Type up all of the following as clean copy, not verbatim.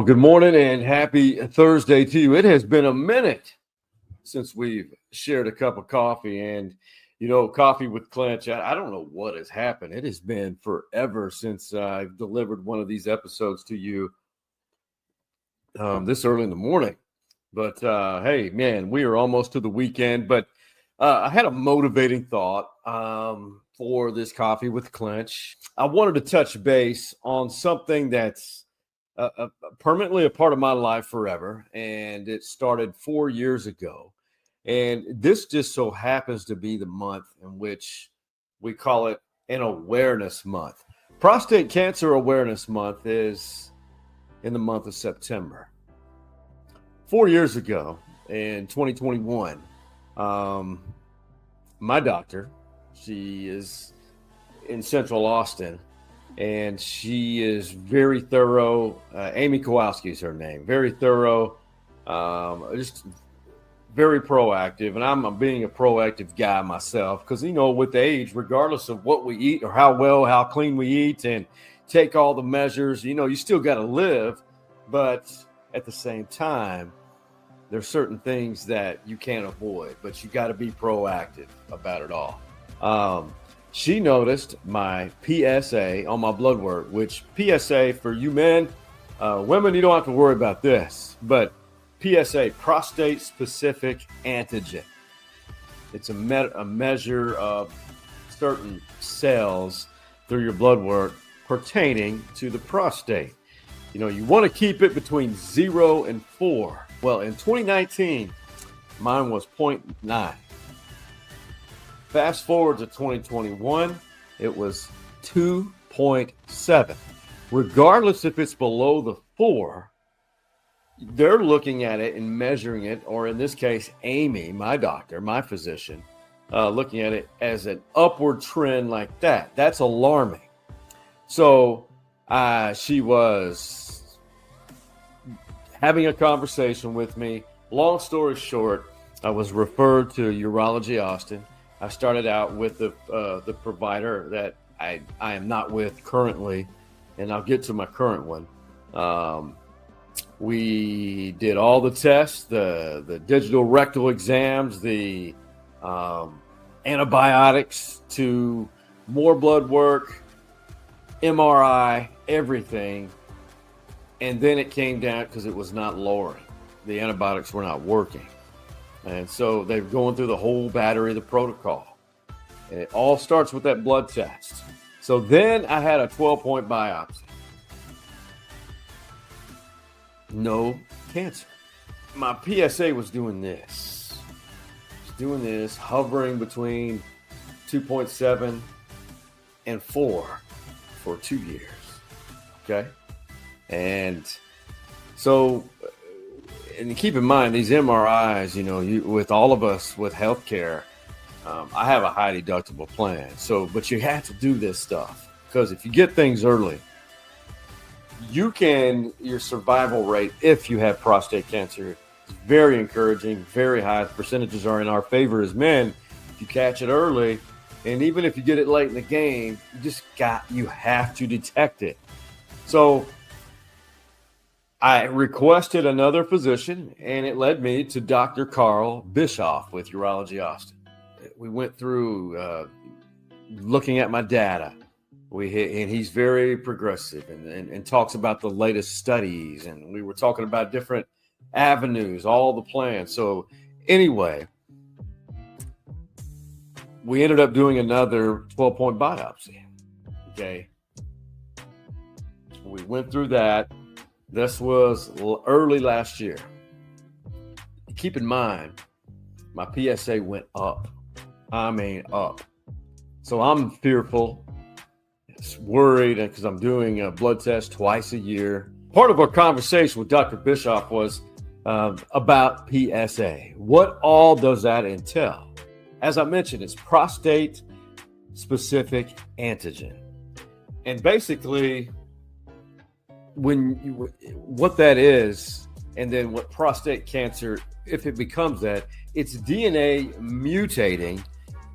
good morning and happy Thursday to you. It has been a minute since we've shared a cup of coffee, and coffee with Clynch. I don't know what has happened. It has been forever since I've delivered one of these episodes to you this early in the morning. But hey, man, we are almost to the weekend. But I had a motivating thought for this coffee with Clynch. I wanted to touch base on something that's permanently a part of my life forever, and it started 4 years ago. And this just so happens to be the month in which we call it an awareness month. Prostate Cancer Awareness Month is in the month of September. 4 years ago, in 2021, my doctor, she is in Central Austin, and she is very thorough. Amy Kowalski is her name. Very thorough, just very proactive. And I'm being a proactive guy myself because, with age, regardless of what we eat or how clean we eat and take all the measures, you still got to live. But at the same time, there's certain things that you can't avoid, but you got to be proactive about it all. She noticed my PSA on my blood work, which PSA for you men, women, you don't have to worry about this, but PSA, prostate specific antigen. It's a measure of certain cells through your blood work pertaining to the prostate. You want to keep it between 0 and 4. Well, in 2019, mine was 0.9. Fast forward to 2021, it was 2.7. Regardless if it's below the 4, they're looking at it and measuring it, or in this case, Amy, my doctor, my physician, looking at it as an upward trend like that. That's alarming. So she was having a conversation with me. Long story short, I was referred to Urology Austin. I started out with the provider that I am not with currently, and I'll get to my current one. We did all the tests, the digital rectal exams, the antibiotics, to more blood work, MRI, everything. And then it came down because it was not lowering. The antibiotics were not working. And so they're going through the whole battery of the protocol. And it all starts with that blood test. So then I had a 12-point biopsy. No cancer. My PSA was doing this. Hovering between 2.7 and 4 for 2 years. Okay? And so, and keep in mind, these MRIs, with all of us with healthcare, I have a high deductible plan. So, but you have to do this stuff because if you get things early, your survival rate, if you have prostate cancer, is very encouraging, very high. The percentages are in our favor as men. If you catch it early, and even if you get it late in the game, you have to detect it. So I requested another physician, and it led me to Dr. Carl Bischoff with Urology Austin. We went through looking at my data. And he's very progressive and talks about the latest studies. And we were talking about different avenues, all the plans. So anyway, we ended up doing another 12-point biopsy. Okay. We went through that. This was early last year. Keep in mind, my PSA went up. I mean, up. So I'm fearful, worried, because I'm doing a blood test twice a year. Part of our conversation with Dr. Bischoff was about PSA. What all does that entail? As I mentioned, it's prostate-specific antigen. And basically, what that is, and then what prostate cancer, if it becomes that, it's DNA mutating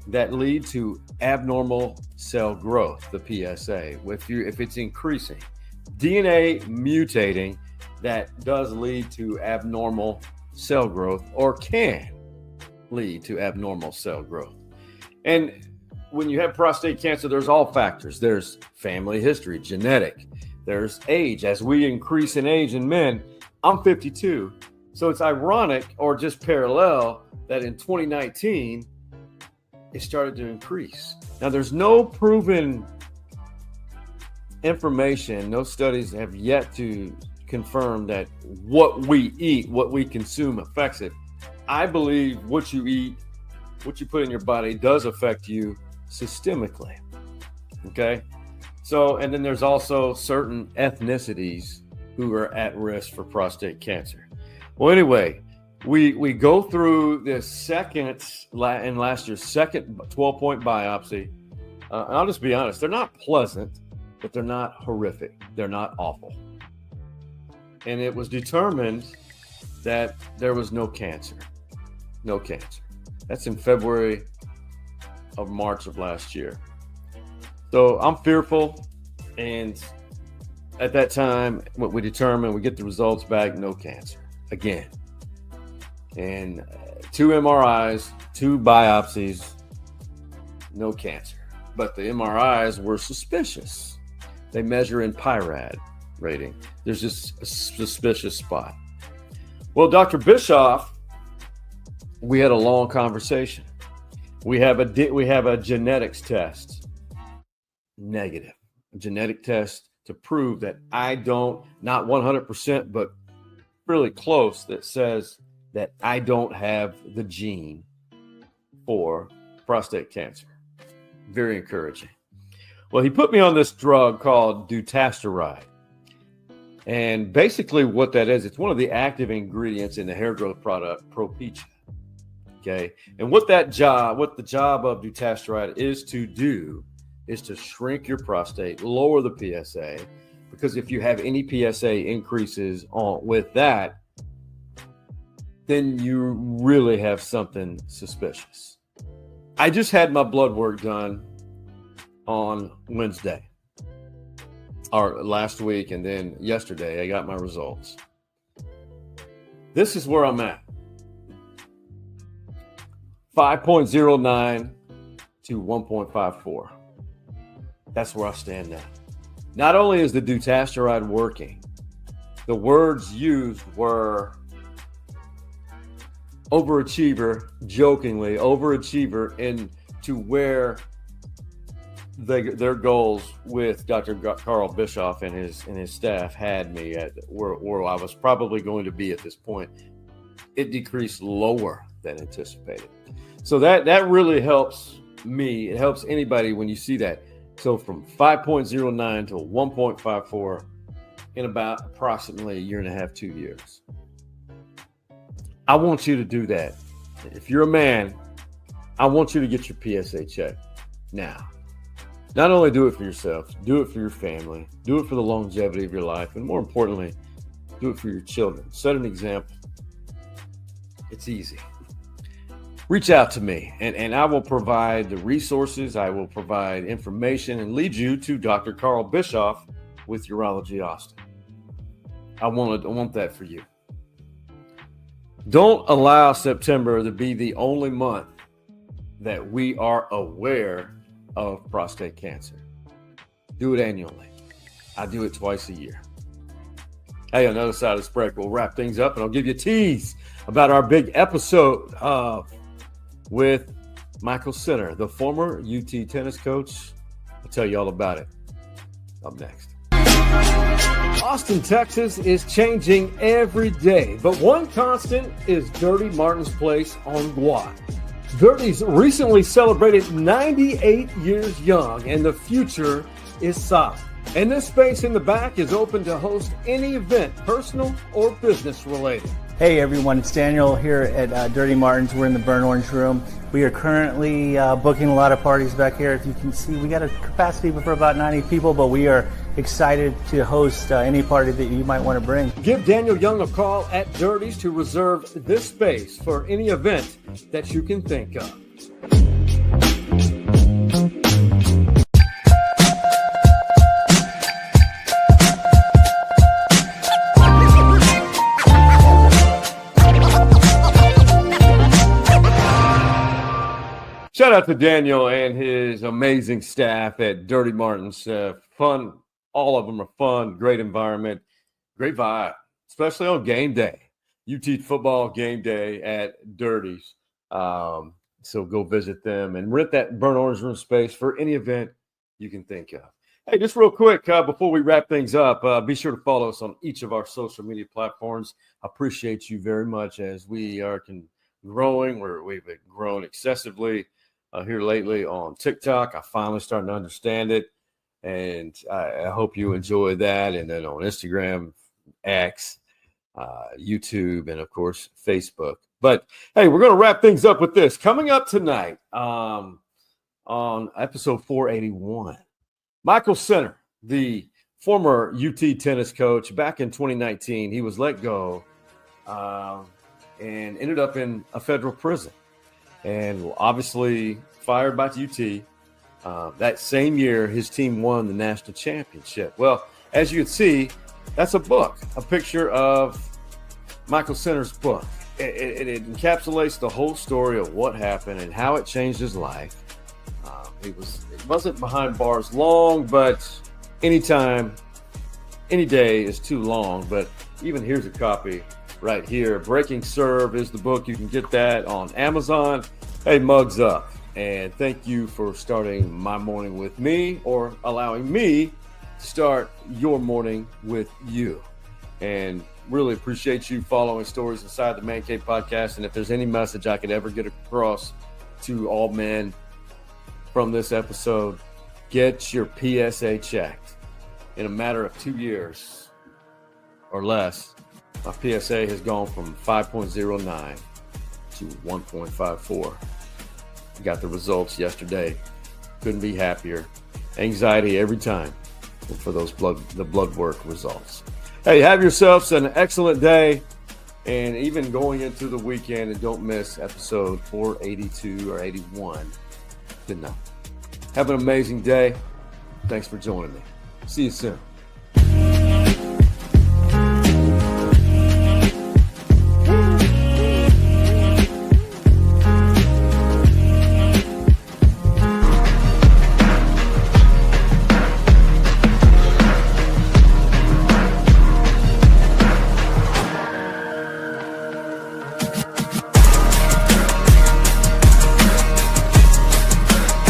that lead to abnormal cell growth, the PSA, if it's increasing. DNA mutating that does lead to abnormal cell growth, or can lead to abnormal cell growth. And when you have prostate cancer, there's all factors. There's family history, genetic, there's age. As we increase in age in men, I'm 52. So it's ironic, or just parallel, that in 2019, it started to increase. Now, there's no proven information, no studies have yet to confirm that what we eat, what we consume affects it. I believe what you eat, what you put in your body does affect you systemically. Okay. So, and then there's also certain ethnicities who are at risk for prostate cancer. Well, anyway, we go through this last year's second 12-point biopsy. And I'll just be honest, they're not pleasant, but they're not horrific. They're not awful. And it was determined that there was no cancer. No cancer. That's in February of March of last year. So I'm fearful. And at that time, what we determined, we get the results back, no cancer again. And 2 MRIs, 2 biopsies, no cancer. But the MRIs were suspicious. They measure in PIRAD rating. There's just a suspicious spot. Well, Dr. Bischoff, we had a long conversation. We have a genetics test. Negative. A genetic test to prove that I don't, not 100%, but really close, that says that I don't have the gene for prostate cancer. Very encouraging. Well, he put me on this drug called dutasteride. And basically what that is, it's one of the active ingredients in the hair growth product, Propecia. Okay. And what the job of dutasteride is to do is to shrink your prostate, lower the PSA, because if you have any PSA increases with that, then you really have something suspicious. I just had my blood work done on Wednesday, or last week, and then yesterday I got my results. This is where I'm at. 5.09 to 1.54. That's where I stand now. Not only is the dutasteride working, the words used were overachiever, jokingly, overachiever, into where their goals with Dr. Carl Bischoff and his staff had me at where I was probably going to be at this point. It decreased lower than anticipated. So that really helps me. It helps anybody when you see that. So from 5.09 to 1.54 in about approximately a year and a half, 2 years. I want you to do that. If you're a man, I want you to get your PSA checked now. Not only do it for yourself, do it for your family, do it for the longevity of your life, and more importantly, do it for your children. Set an example. It's easy. Reach out to me, and I will provide the resources, I will provide information, and lead you to Dr. Carl Bischoff with Urology Austin. I want that for you. Don't allow September to be the only month that we are aware of prostate cancer. Do it annually. I do it twice a year. Hey, on the other side of this break, we'll wrap things up, and I'll give you a tease about our big episode with Michael Sinner, the former UT tennis coach. I'll tell you all about it up next. Austin, Texas is changing every day, but one constant is Dirty Martin's Place on Guad. Dirty's recently celebrated 98 years young, and the future is solid. And this space in the back is open to host any event, personal or business related. Hey everyone, it's Daniel here at Dirty Martin's. We're in the Burn Orange Room. We are currently booking a lot of parties back here. If you can see, we got a capacity for about 90 people, but we are excited to host any party that you might want to bring. Give Daniel Young a call at Dirty's to reserve this space for any event that you can think of. shout out to Daniel and his amazing staff at Dirty Martin's. Fun. All of them are fun, great environment, great vibe, especially on game day. UT football game day at Dirty's. So go visit them and rent that burnt orange room space for any event you can think of. Hey, just real quick, before we wrap things up, be sure to follow us on each of our social media platforms. I appreciate you very much as we are growing. We've grown excessively here lately on TikTok. I finally starting to understand it. And I hope you enjoy that. And then on Instagram, X, YouTube, and of course, Facebook. But hey, we're going to wrap things up with this. Coming up tonight on episode 481, Michael Center, the former UT tennis coach, back in 2019, he was let go and ended up in a federal prison. And obviously fired by UT. That same year, his team won the national championship. Well, as you can see, that's a book, a picture of Michael Center's book. It encapsulates the whole story of what happened and how it changed his life. It wasn't behind bars long, but anytime, any day is too long. But even here's a copy right here. Breaking Serve is the book. You can get that on Amazon. Hey, mugs up. And thank you for starting my morning with me, or allowing me to start your morning with you. And really appreciate you following Stories Inside the Man Cave podcast. And if there's any message I could ever get across to all men from this episode, get your PSA checked. In a matter of 2 years or less, my PSA has gone from 5.09 to 1.54. Got the results yesterday. Couldn't be happier. Anxiety every time for those blood work results. Hey, have yourselves an excellent day, and even going into the weekend, and don't miss episode 482 or 81. Good night. Have an amazing day. Thanks for joining me. See you soon.